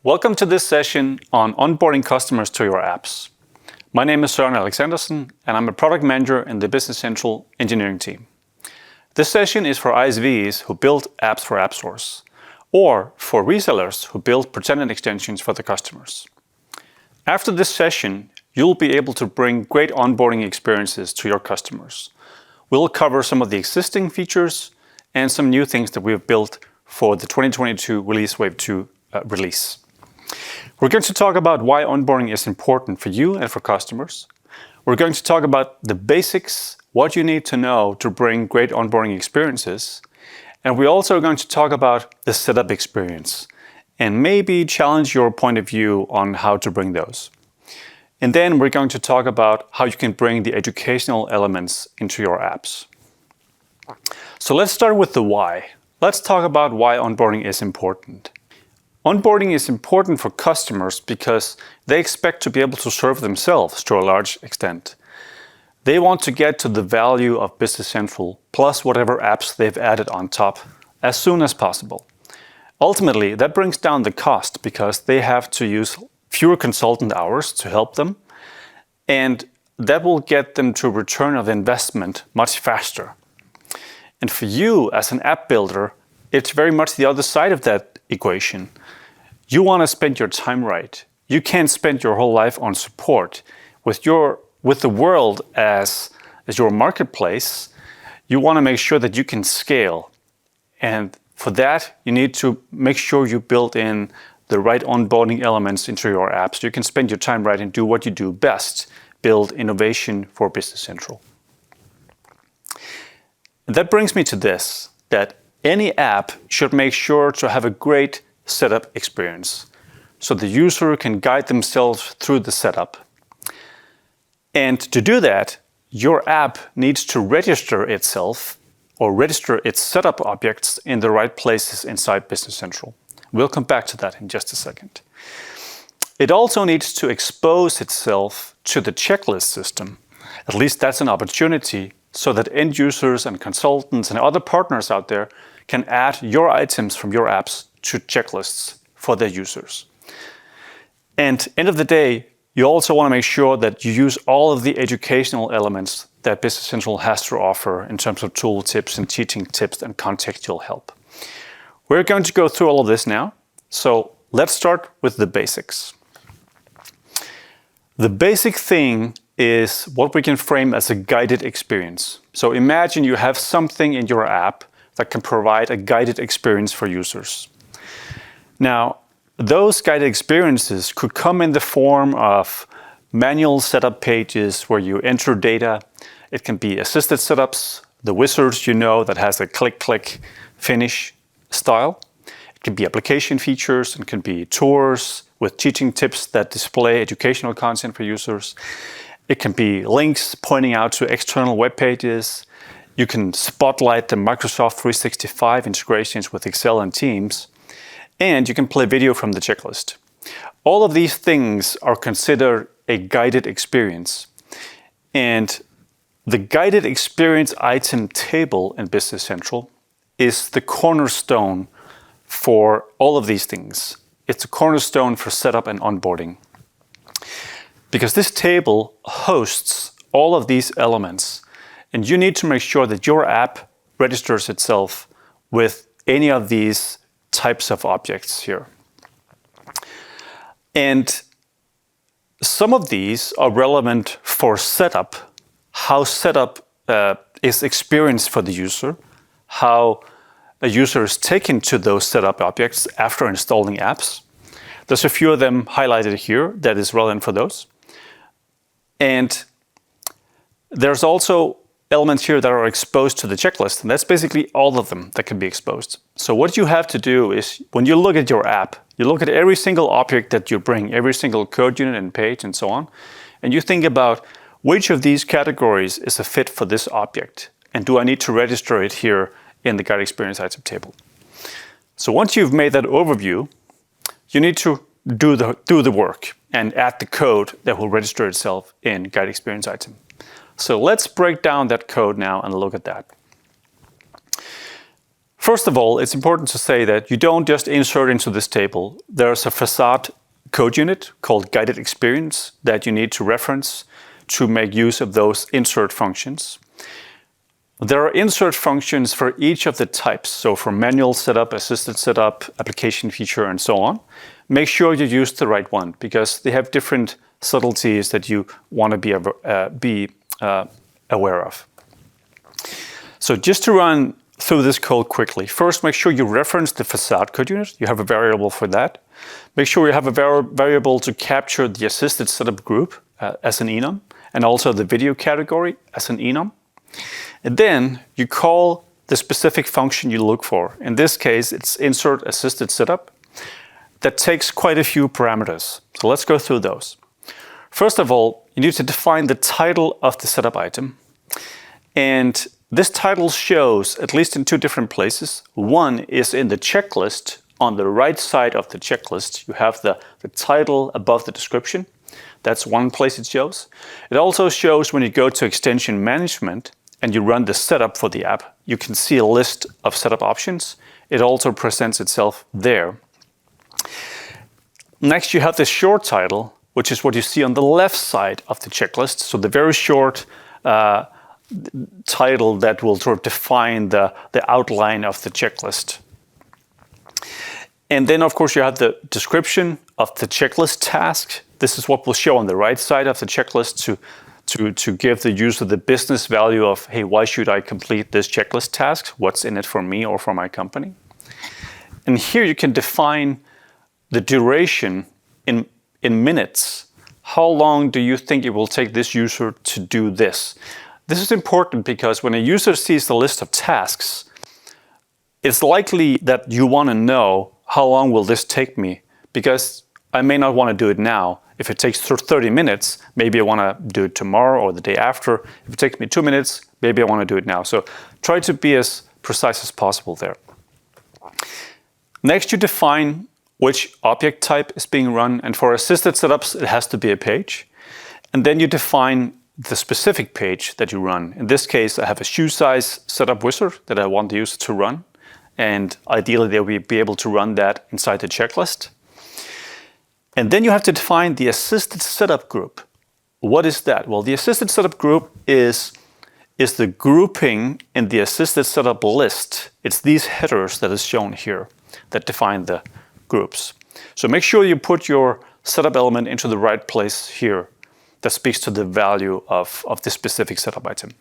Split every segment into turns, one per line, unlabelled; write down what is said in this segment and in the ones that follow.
Welcome to this session on onboarding customers to your apps. My name is Søren Alexandersen, and I'm a product manager in the Business Central engineering team. This session is for ISVs who build apps for AppSource, or for resellers who build pretended extensions for the customers. After this session, you'll be able to bring great onboarding experiences to your customers. We'll cover some of the existing features and some new things that we've built for the 2022 Release Wave 2 release. We're going to talk about why onboarding is important for you and for customers. We're going to talk about the basics, what you need to know to bring great onboarding experiences. And we're also going to talk about the setup experience and maybe challenge your point of view on how to bring those. And then we're going to talk about how you can bring the educational elements into your apps. So let's start with the why. Let's talk about why onboarding is important. Onboarding is important for customers because they expect to be able to serve themselves to a large extent. They want to get to the value of Business Central plus whatever apps they've added on top as soon as possible. Ultimately, that brings down the cost because they have to use fewer consultant hours to help them, and that will get them to return of investment much faster. And for you as an app builder, it's very much the other side of that equation. You want to spend your time right. You can't spend your whole life on support. With the world as your marketplace, you want to make sure that you can scale. And for that, you need to make sure you build in the right onboarding elements into your app so you can spend your time right and do what you do best, build innovation for Business Central. And that brings me to this, that any app should make sure to have a great setup experience so the user can guide themselves through the setup. And to do that, your app needs to register itself or register its setup objects in the right places inside Business Central. We'll come back to that in just a second. It also needs to expose itself to the checklist system. At least that's an opportunity so that end users and consultants and other partners out there can add your items from your apps to checklists for their users. And end of the day, you also want to make sure that you use all of the educational elements that Business Central has to offer in terms of tool tips and teaching tips and contextual help. We're going to go through all of this now. So let's start with the basics. The basic thing is what we can frame as a guided experience. So imagine you have something in your app that can provide a guided experience for users. Now, those guided experiences could come in the form of manual setup pages where you enter data. It can be assisted setups, the wizards that has a click, finish style. It can be application features, and can be tours with teaching tips that display educational content for users. It can be links pointing out to external web pages. You can spotlight the Microsoft 365 integrations with Excel and Teams. And you can play video from the checklist. All of these things are considered a guided experience. And the guided experience item table in Business Central is the cornerstone for all of these things. It's a cornerstone for setup and onboarding. Because this table hosts all of these elements, and you need to make sure that your app registers itself with any of these types of objects here. And some of these are relevant for setup, how setup is experienced for the user, how a user is taken to those setup objects after installing apps. There's a few of them highlighted here that is relevant for those. And there's also elements here that are exposed to the checklist, and that's basically all of them that can be exposed. So what you have to do is, when you look at your app, you look at every single object that you bring, every single code unit and page and so on, and you think about which of these categories is a fit for this object, and do I need to register it here in the guide experience item table. So once you've made that overview, you need to do the work and add the code that will register itself in guide experience item. So let's break down that code now and look at that. First of all, it's important to say that you don't just insert into this table. There's a facade code unit called guided experience that you need to reference to make use of those insert functions. There are insert functions for each of the types. So for manual setup, assisted setup, application feature, and so on. Make sure you use the right one because they have different subtleties that you want to be aware of. So just to run through this code quickly, first make sure you reference the facade code unit. You have a variable for that. Make sure you have a variable to capture the assisted setup group as an enum, and also the video category as an enum. And then you call the specific function you look for. In this case, it's insert assisted setup. That takes quite a few parameters. So let's go through those. First of all, you need to define the title of the setup item. And this title shows, at least in two different places. One is in the checklist. On the right side of the checklist, you have the title above the description. That's one place it shows. It also shows when you go to extension management and you run the setup for the app, you can see a list of setup options. It also presents itself there. Next, you have the short title, which is what you see on the left side of the checklist. So the very short title that will sort of define the outline of the checklist. And then, of course, you have the description of the checklist task. This is what will show on the right side of the checklist to give the user the business value of, hey, why should I complete this checklist task? What's in it for me or for my company? And here you can define the duration in minutes. How long do you think it will take this user to do this? This is important because when a user sees the list of tasks, it's likely that you want to know how long will this take me, because I may not want to do it now. If it takes 30 minutes, maybe I want to do it tomorrow or the day after. If it takes me 2 minutes, maybe I want to do it now. So try to be as precise as possible there. Next, you define which object type is being run. And for assisted setups, it has to be a page. And then you define the specific page that you run. In this case, I have a shoe size setup wizard that I want the user to run. And ideally, they will be able to run that inside the checklist. And then you have to define the assisted setup group. What is that? Well, the assisted setup group is the grouping in the assisted setup list. It's these headers that is shown here that define the groups. So make sure you put your setup element into the right place here. That speaks to the value of this specific setup item.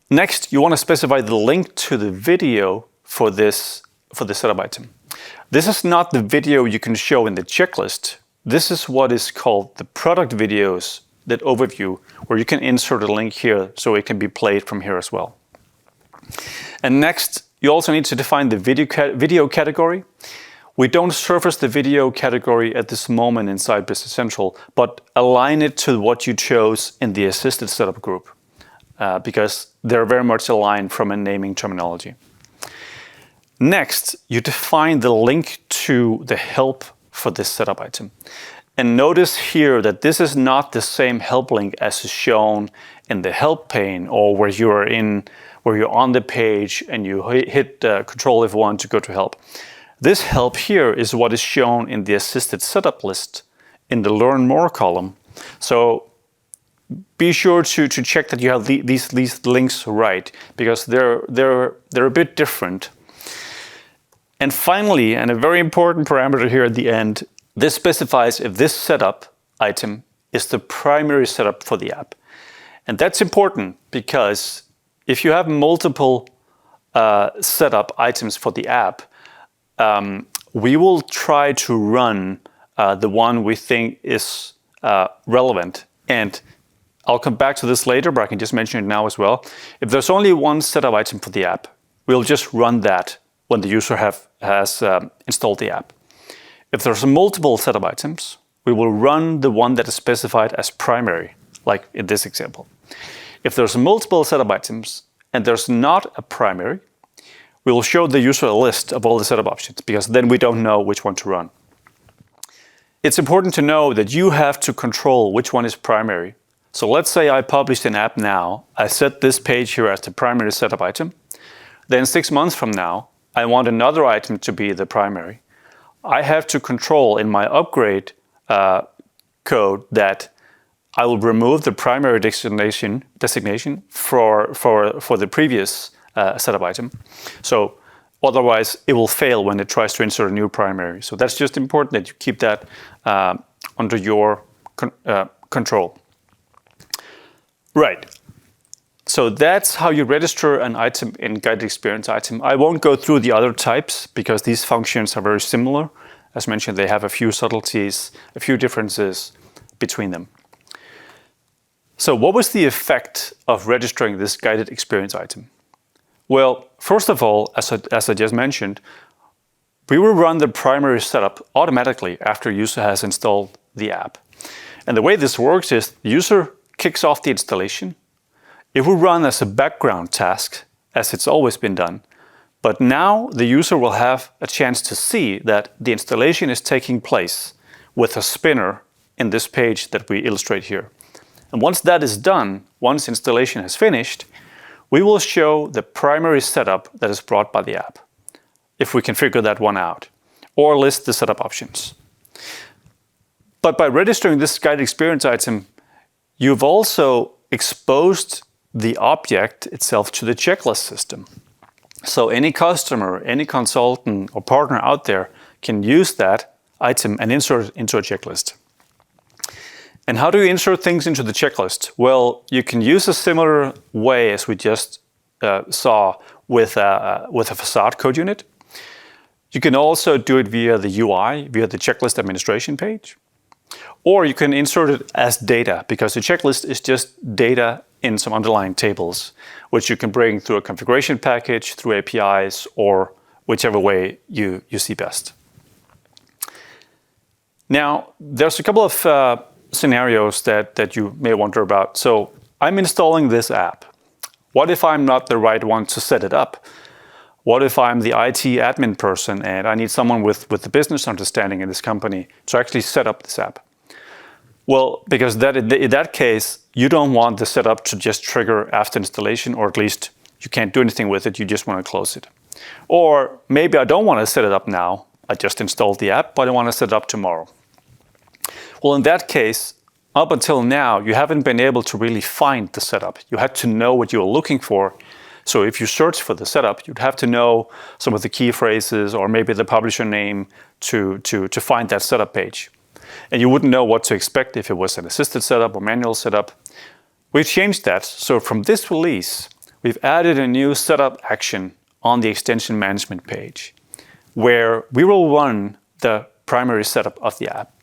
Next, you want to specify the link to the video for the setup item. This is not the video you can show in the checklist. This is what is called the product videos, that overview, where you can insert a link here so it can be played from here as well. And next, you also need to define the video category. We don't surface the video category at this moment inside Business Central, but align it to what you chose in the assisted setup group, because they're very much aligned from a naming terminology. Next, you define the link to the help for this setup item. And notice here that this is not the same help link as is shown in the help pane, or where you're on the page and you hit Control F1 to go to help. This help here is what is shown in the assisted setup list in the Learn More column. So be sure to check that you have these links right, because they're a bit different. And finally, and a very important parameter here at the end, this specifies if this setup item is the primary setup for the app. And that's important because if you have multiple setup items for the app, we will try to run the one we think is relevant. And I'll come back to this later, but I can just mention it now as well. If there's only one setup item for the app, we'll just run that when the user has installed the app. If there's multiple setup items, we will run the one that is specified as primary, like in this example. If there's multiple setup items and there's not a primary, we will show the user a list of all the setup options, because then we don't know which one to run. It's important to know that you have to control which one is primary. So let's say I published an app now. I set this page here as the primary setup item. Then 6 months from now, I want another item to be the primary, I have to control in my upgrade code that I will remove the primary designation for the previous setup item. So otherwise, it will fail when it tries to insert a new primary. So that's just important that you keep that under your control. Right. So that's how you register an item in Guided Experience Item. I won't go through the other types because these functions are very similar. As mentioned, they have a few subtleties, a few differences between them. So what was the effect of registering this Guided Experience Item? Well, first of all, as I just mentioned, we will run the primary setup automatically after user has installed the app. And the way this works is the user kicks off the installation. It will run as a background task, as it's always been done. But now the user will have a chance to see that the installation is taking place with a spinner in this page that we illustrate here. And once that is done, once installation has finished, we will show the primary setup that is brought by the app, if we can figure that one out, or list the setup options. But by registering this Guided Experience Item, you've also exposed the object itself to the checklist system. So any customer, any consultant or partner out there can use that item and insert it into a checklist. And how do you insert things into the checklist? Well, you can use a similar way as we just saw with a facade code unit. You can also do it via the UI, via the checklist administration page. Or you can insert it as data, because the checklist is just data in some underlying tables, which you can bring through a configuration package, through APIs, or whichever way you see best. Now, there's a couple of scenarios that you may wonder about. So I'm installing this app. What if I'm not the right one to set it up? What if I'm the IT admin person and I need someone with the business understanding in this company to actually set up this app? Well, because in that case, you don't want the setup to just trigger after installation, or at least you can't do anything with it, you just want to close it. Or maybe I don't want to set it up now, I just installed the app, but I want to set it up tomorrow. Well, in that case, up until now, you haven't been able to really find the setup. You had to know what you were looking for. So if you search for the setup, you'd have to know some of the key phrases or maybe the publisher name to find that setup page. And you wouldn't know what to expect if it was an assisted setup or manual setup. We've changed that. So from this release, we've added a new setup action on the extension management page, where we will run the primary setup of the app.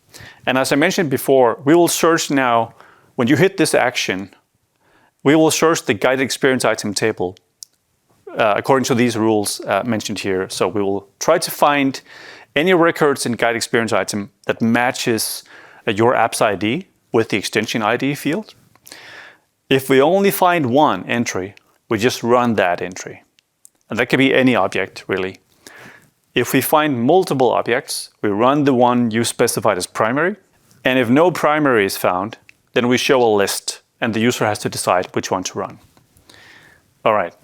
And as I mentioned before, we will search now, when you hit this action, we will search the Guided Experience Item table according to these rules mentioned here. So we will try to find any records in Guided Experience Item that matches your app's ID with the extension ID field. If we only find one entry, we just run that entry. And that can be any object, really. If we find multiple objects, we run the one you specified as primary. And if no primary is found, then we show a list and the user has to decide which one to run. All right.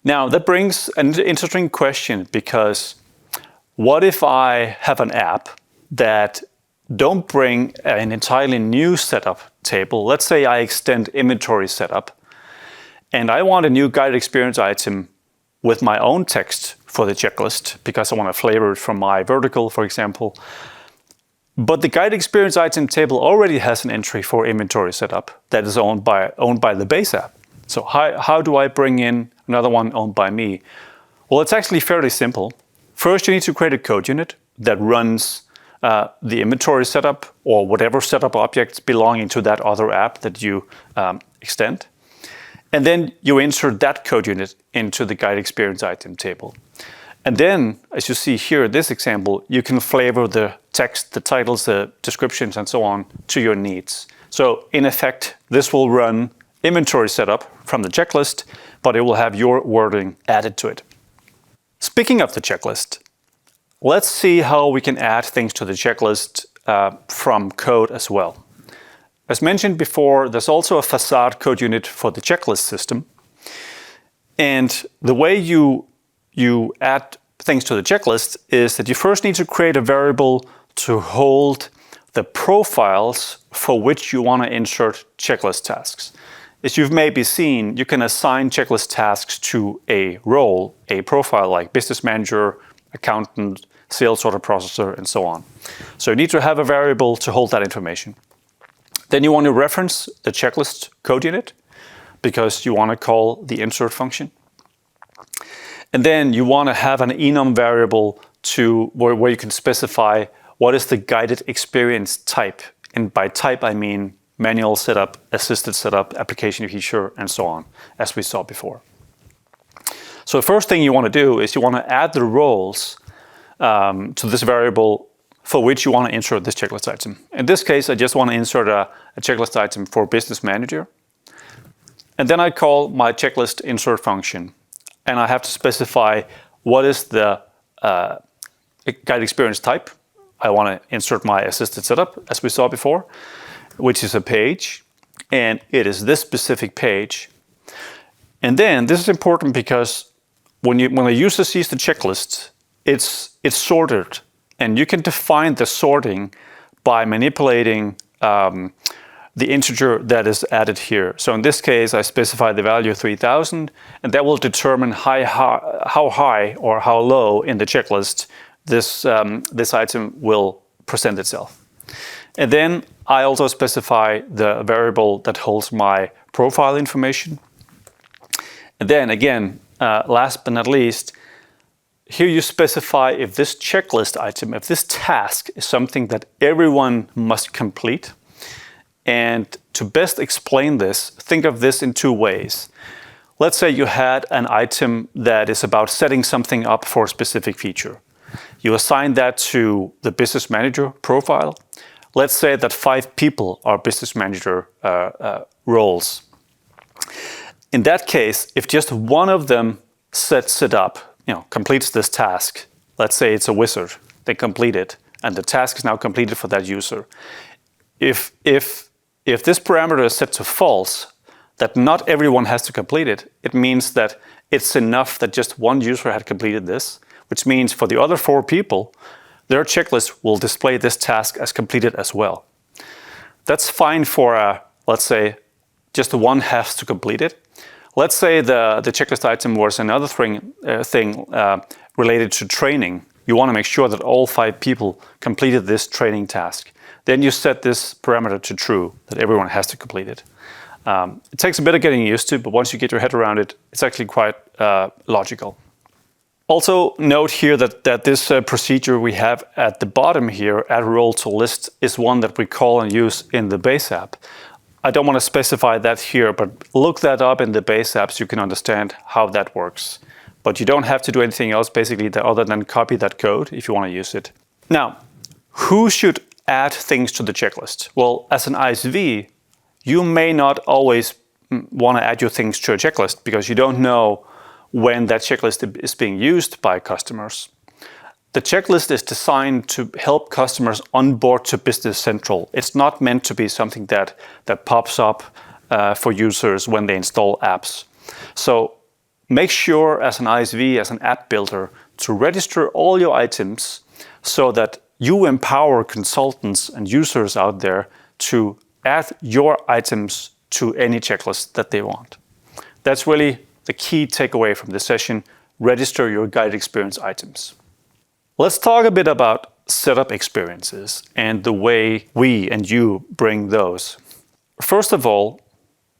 Now that brings an interesting question, because what if I have an app that don't bring an entirely new setup table? Let's say I extend inventory setup and I want a new Guided Experience Item with my own text for the checklist because I want to flavor it from my vertical, for example. But the Guided Experience Item table already has an entry for inventory setup that is owned by the base app. So how do I bring in another one owned by me? Well, it's actually fairly simple. First, you need to create a code unit that runs the inventory setup or whatever setup objects belonging to that other app that you extend. And then you insert that code unit into the Guided Experience Item table. And then, as you see here in this example, you can flavor the text, the titles, the descriptions, and so on to your needs. So in effect, this will run inventory setup from the checklist, but it will have your wording added to it. Speaking of the checklist, let's see how we can add things to the checklist from code as well. As mentioned before, there's also a facade code unit for the checklist system. And the way you add things to the checklist is that you first need to create a variable to hold the profiles for which you want to insert checklist tasks. As you've maybe seen, you can assign checklist tasks to a role, a profile like business manager, accountant, sales order processor, and so on. So you need to have a variable to hold that information. Then you want to reference the checklist code unit because you want to call the insert function. And then you want to have an enum variable where you can specify what is the guided experience type. And by type, I mean manual setup, assisted setup, application feature, and so on, as we saw before. So the first thing you want to do is you want to add the roles to this variable for which you want to insert this checklist item. In this case, I just want to insert a checklist item for business manager. And then I call my checklist insert function. And I have to specify what is the guide experience type. I want to insert my assisted setup, as we saw before, which is a page. And it is this specific page. And then this is important because when a user sees the checklist, it's sorted. And you can define the sorting by manipulating the integer that is added here. So in this case, I specify the value 3000, and that will determine how high or how low in the checklist this item will present itself. And then I also specify the variable that holds my profile information. And then again, last but not least, here you specify if this checklist item, if this task is something that everyone must complete. And to best explain this, think of this in two ways. Let's say you had an item that is about setting something up for a specific feature. You assign that to the business manager profile. Let's say that 5 people are business manager roles. In that case, if just one of them sets it up, completes this task, let's say it's a wizard, they complete it, and the task is now completed for that user. If this parameter is set to false, that not everyone has to complete it, it means that it's enough that just one user had completed this, which means for the other 4 people, their checklist will display this task as completed as well. That's fine for, let's say, just one has to complete it. Let's say the checklist item was another thing related to training. You want to make sure that all 5 people completed this training task. Then you set this parameter to true, that everyone has to complete it. It takes a bit of getting used to, but once you get your head around it, it's actually quite logical. Also note here that this procedure we have at the bottom here, add role to list, is one that we call and use in the base app. I don't want to specify that here, but look that up in the base app so you can understand how that works. But you don't have to do anything else basically other than copy that code if you want to use it. Now, who should add things to the checklist? Well, as an ISV, you may not always want to add your things to a checklist because you don't know when that checklist is being used by customers. The checklist is designed to help customers onboard to Business Central. It's not meant to be something that pops up for users when they install apps. So make sure as an ISV, as an app builder, to register all your items so that you empower consultants and users out there to add your items to any checklist that they want. That's really the key takeaway from this session. Register your guided experience items. Let's talk a bit about setup experiences and the way we and you bring those. First of all,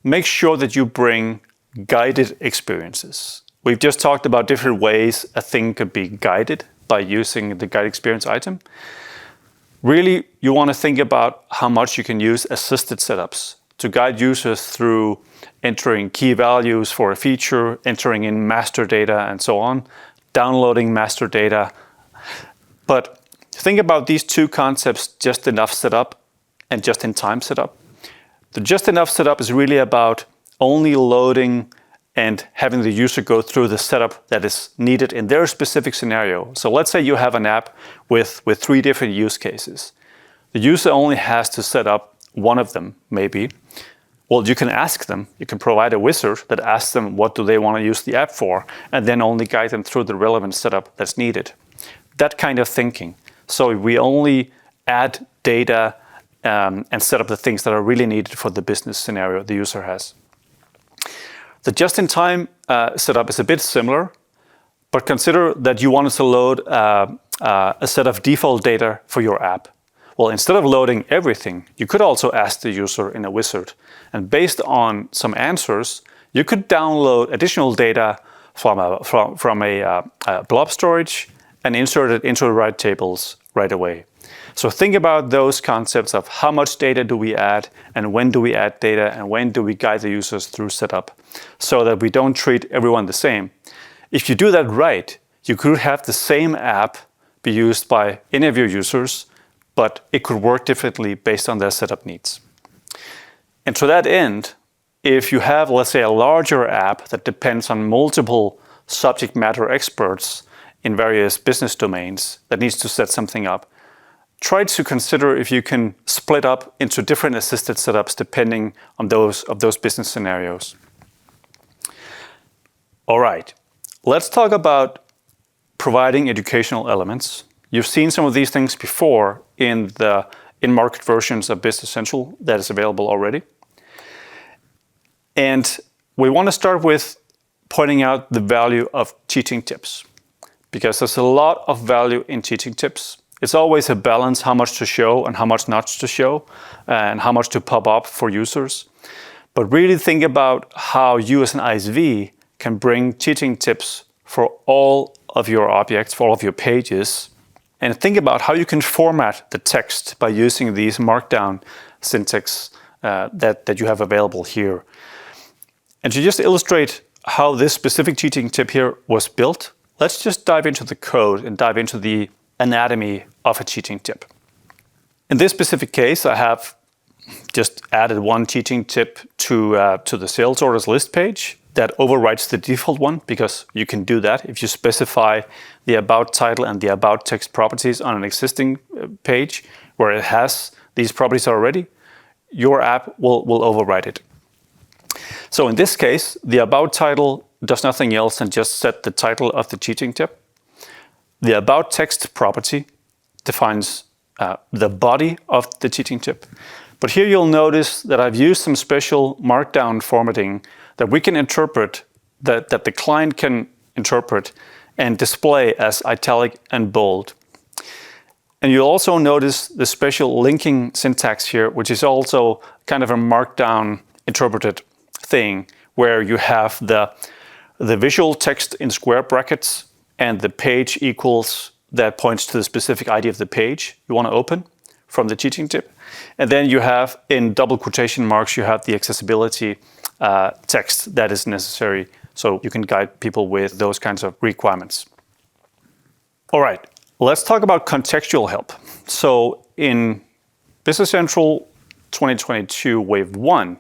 make sure that you bring guided experiences. We've just talked about different ways a thing could be guided by using the guide experience item. Really, you want to think about how much you can use assisted setups to guide users through entering key values for a feature, entering in master data, and so on, downloading master data. But think about these two concepts, just enough setup and just in time setup. The just enough setup is really about only loading and having the user go through the setup that is needed in their specific scenario. So let's say you have an app with 3 different use cases. The user only has to set up one of them, maybe. Well, you can ask them, you can provide a wizard that asks them what do they want to use the app for, and then only guide them through the relevant setup that's needed. That kind of thinking. So we only add data and set up the things that are really needed for the business scenario the user has. The just-in-time setup is a bit similar, but consider that you wanted to load a set of default data for your app. Well, instead of loading everything, you could also ask the user in a wizard. And based on some answers, you could download additional data from a blob storage and insert it into the right tables right away. So think about those concepts of how much data do we add, and when do we add data, and when do we guide the users through setup, so that we don't treat everyone the same. If you do that right, you could have the same app be used by any of your users, but it could work differently based on their setup needs. And to that end, if you have, let's say, a larger app that depends on multiple subject matter experts in various business domains that needs to set something up, try to consider if you can split up into different assisted setups depending on those business scenarios. All right, let's talk about providing educational elements. You've seen some of these things before in the in-market versions of Business Central that is available already. And we want to start with pointing out the value of teaching tips, because there's a lot of value in teaching tips. It's always a balance how much to show and how much not to show, and how much to pop up for users. But really think about how you as an ISV can bring teaching tips for all of your objects, for all of your pages, and think about how you can format the text by using these markdown syntax that you have available here. And to just illustrate how this specific teaching tip here was built, let's just dive into the code and dive into the anatomy of a teaching tip. In this specific case, I have just added one teaching tip to the sales orders list page that overwrites the default one, because you can do that if you specify the about title and the about text properties on an existing page where it has these properties already. Your app will overwrite it. So in this case, the about title does nothing else than just set the title of the teaching tip. The about text property defines the body of the teaching tip. But here you'll notice that I've used some special markdown formatting that we can interpret, that the client can interpret and display as italic and bold. And you'll also notice the special linking syntax here, which is also kind of a markdown interpreted thing, where you have the visual text in square brackets and the page equals that points to the specific ID of the page you want to open from the teaching tip. And then you have, in double quotation marks, you have the accessibility text that is necessary, so you can guide people with those kinds of requirements. All right, let's talk about contextual help. So in Business Central 2022 Wave 1,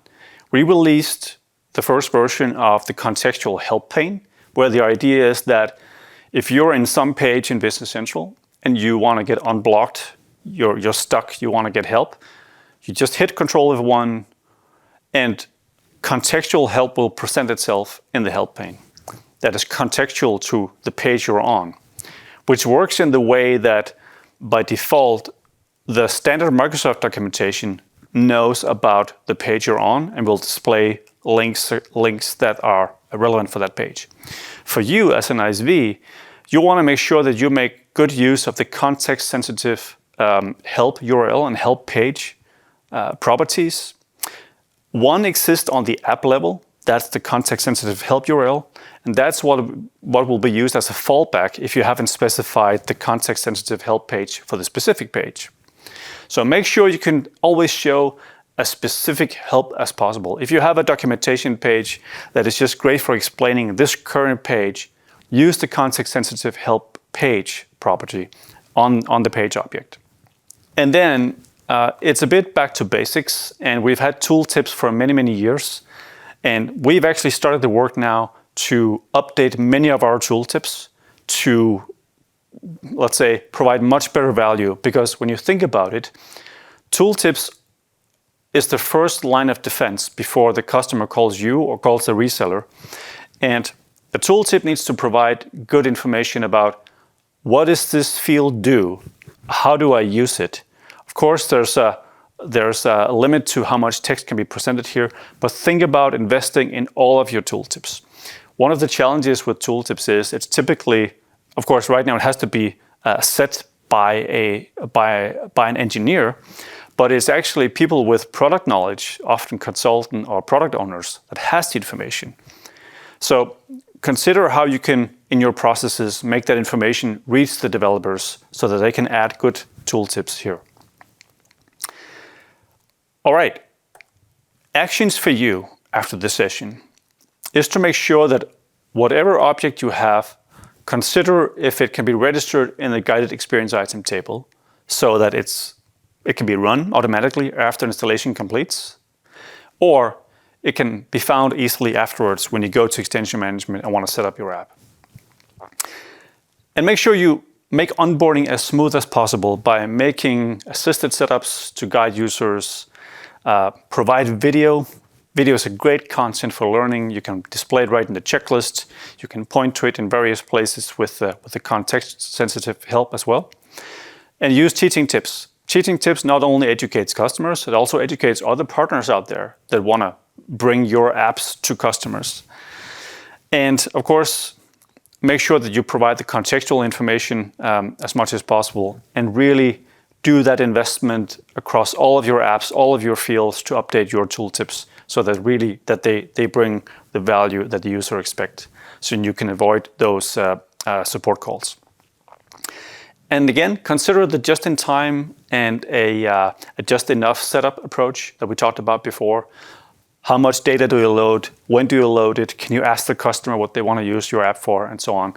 we released the first version of the contextual help pane, where the idea is that if you're in some page in Business Central and you want to get unblocked, you're stuck, you want to get help, you just hit Control F1 and contextual help will present itself in the help pane. That is contextual to the page you're on, which works in the way that by default, the standard Microsoft documentation knows about the page you're on and will display links that are relevant for that page. For you as an ISV, you want to make sure that you make good use of the context-sensitive help URL and help page properties. One exists on the app level. That's the context-sensitive help URL. And that's what will be used as a fallback if you haven't specified the context-sensitive help page for the specific page. So make sure you can always show as specific help as possible. If you have a documentation page that is just great for explaining this current page, use the context-sensitive help page property on the page object. And then it's a bit back to basics, and we've had tooltips for many, many years. And we've actually started the work now to update many of our tooltips to, let's say, provide much better value. Because when you think about it, tooltips is the first line of defense before the customer calls you or calls the reseller. And the tooltip needs to provide good information about what does this field do? How do I use it? Of course, there's a limit to how much text can be presented here, but think about investing in all of your tooltips. One of the challenges with tooltips is it's typically, of course, right now it has to be set by an engineer, but it's actually people with product knowledge, often consultant or product owners, that has the information. So consider how you can, in your processes, make that information reach the developers so that they can add good tooltips here. All right, actions for you after this session is to make sure that whatever object you have, consider if it can be registered in the guided experience item table so that it can be run automatically after installation completes, or it can be found easily afterwards when you go to extension management and want to set up your app. And make sure you make onboarding as smooth as possible by making assisted setups to guide users, provide video. Video is a great content for learning. You can display it right in the checklist. You can point to it in various places with the context-sensitive help as well. And use teaching tips. Teaching tips not only educates customers, it also educates other partners out there that want to bring your apps to customers. And of course, make sure that you provide the contextual information as much as possible, and really do that investment across all of your apps, all of your fields to update your tooltips so that really they bring the value that the user expects, so you can avoid those support calls. And again, consider the just-in-time and a just-enough setup approach that we talked about before. How much data do you load? When do you load it? Can you ask the customer what they want to use your app for, and so on?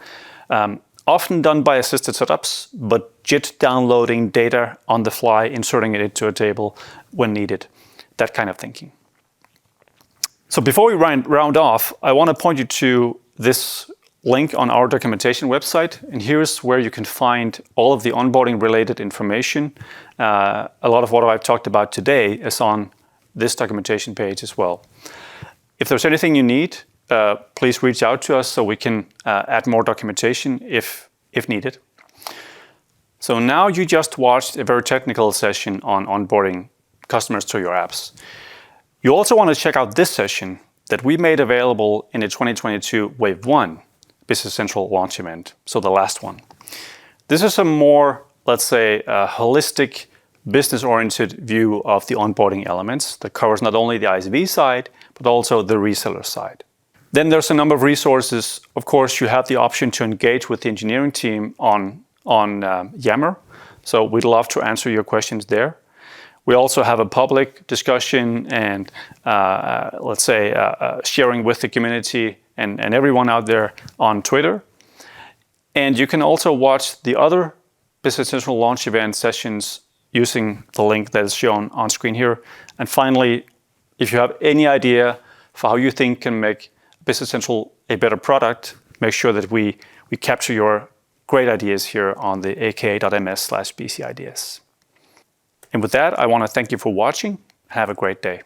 Often done by assisted setups, but JIT downloading data on the fly, inserting it into a table when needed, that kind of thinking. So before we round off, I want to point you to this link on our documentation website, and here's where you can find all of the onboarding related information. A lot of what I've talked about today is on this documentation page as well. If there's anything you need, please reach out to us so we can add more documentation if needed. So now you just watched a very technical session on onboarding customers to your apps. You also want to check out this session that we made available in the 2022 Wave 1 Business Central launch event, so the last one. This is a more, let's say, holistic, business-oriented view of the onboarding elements that covers not only the ISV side, but also the reseller side. Then there's a number of resources. Of course, you have the option to engage with the engineering team on Yammer, so we'd love to answer your questions there. We also have a public discussion and, let's say, sharing with the community and everyone out there on Twitter. And you can also watch the other Business Central launch event sessions using the link that is shown on screen here. And finally, if you have any idea for how you think can make Business Central a better product, make sure that we capture your great ideas here on the aka.ms/bcideas. And with that, I want to thank you for watching. Have a great day.